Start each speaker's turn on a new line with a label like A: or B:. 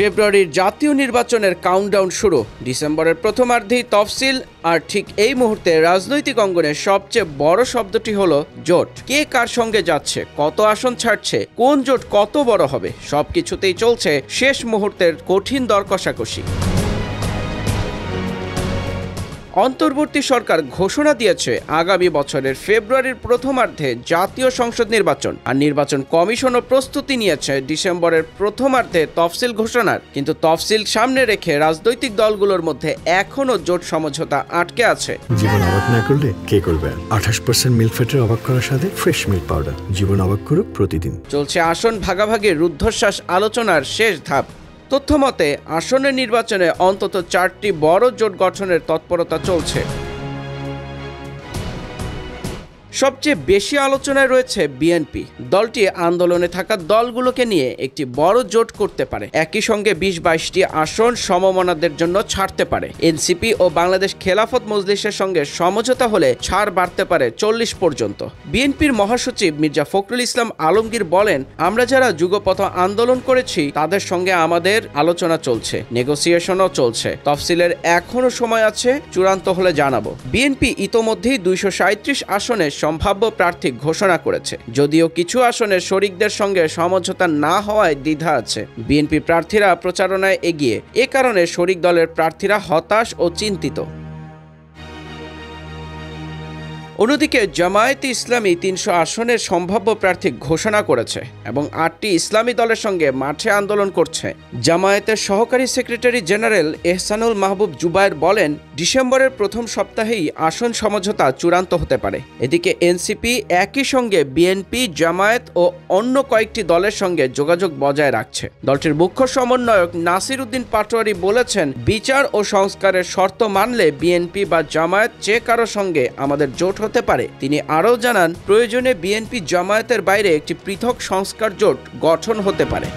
A: ফেব্রুয়ারির জাতীয় নির্বাচনের কাউন্টডাউন শুরু। ডিসেম্বরের প্রথমার্ধেই তফসিল, আর ঠিক এই মুহূর্তে রাজনৈতিক অঙ্গনে সবচেয়ে বড় শব্দটি হলো জোট। কে কার সঙ্গে যাচ্ছে, কত আসন ছাড়ছে, কোন জোট কত বড় হবে, সবকিছুতেই চলছে শেষ মুহূর্তের কঠিন দর কষাকষি। অন্তর্বর্তী সরকার ঘোষণা দিয়েছে আগামী বছরের ফেব্রুয়ারির প্রথমার্ধে জাতীয় সংসদ নির্বাচন, আর নির্বাচন কমিশনও প্রস্তুতি নিয়েছে ডিসেম্বরের প্রথমার্ধে তফসিল ঘোষণার। কিন্তু তফসিল সামনে রেখে রাজনৈতিক দলগুলোর মধ্যে এখনও জোট সমঝোতা আটকে আছে।
B: জীবন অবাক না করলে কে করবে? 28% মিল্ক ফ্যাটের অবাক করার সাথে ফ্রেশ মিল্ক পাউডার। জীবন অবাক করুক প্রতিদিন।
A: চলছে আসন ভাগাভাগির রুদ্ধশ্বাস আলোচনার শেষ ধাপ। তথ্যমতে আসনের নির্বাচনে অন্তত 4টি বড় জোট গঠনের তৎপরতা চলছে। সবচেয়ে বেশি আলোচনায় রয়েছে বিএনপি। দলটি আন্দোলনে থাকা দলগুলোকে নিয়ে একটি বড় জোট করতে পারে, একই সঙ্গে 20-22টি আসন সমমনাদের জন্য ছাড়তে পারে। এনসিপি ও বাংলাদেশ খেলাফত মজলিসের সঙ্গে সমঝোতা হলে ছাড় বাড়তে পারে 40 পর্যন্ত। বিএনপির মহাসচিব মির্জা ফখরুল ইসলাম আলমগীর বলেন, আমরা যারা যুগপথ আন্দোলন করেছি তাদের সঙ্গে আমাদের আলোচনা চলছে, নেগোসিয়েশনও চলছে। তফসিলের এখনো সময় আছে, চূড়ান্ত হলে জানাবো। বিএনপি ইতোমধ্যেই 237 আসনে সম্ভাব্য প্রার্থী ঘোষণা করেছে, যদিও কিছু আসনে শরিকদের সঙ্গে সমঝোতা না হওয়ায় দ্বিধা আছে। বিএনপি প্রার্থীরা প্রচারণায় এগিয়ে, এ কারণে শরিক দলের প্রার্থীরা হতাশ ও চিন্তিত। অন্যদিকে জামায়াতে ইসলামী 300 আসনের সম্ভাব্য প্রার্থী ঘোষণা করেছে এবং 8টি ইসলামী দলের সঙ্গে মাঠে আন্দোলন করছে। জামায়াতের সহকারী সেক্রেটারি জেনারেল এহসানুল মাহবুব জুবায়ের বলেন, ডিসেম্বরের প্রথম সপ্তাহেই আসন সমঝোতা চূড়ান্ত হতে পারে। এদিকে এনসিপি একই সঙ্গে বিএনপি, জামায়াত ও অন্য কয়েকটি দলের সঙ্গে যোগাযোগ বজায় রাখছে। দলটির মুখ্য সমন্বয়ক নাসির উদ্দিন পাটোয়ারি বলেছেন, বিচার ও সংস্কারের শর্ত মানলে বিএনপি বা জামায়াত যে কারো সঙ্গে আমাদের জোট হতে পারে। তিনি আরও জানান, প্রয়োজনে বিএনপি জামায়াতের বাইরে একটি পৃথক সংস্কার জোট গঠন হতে পারে।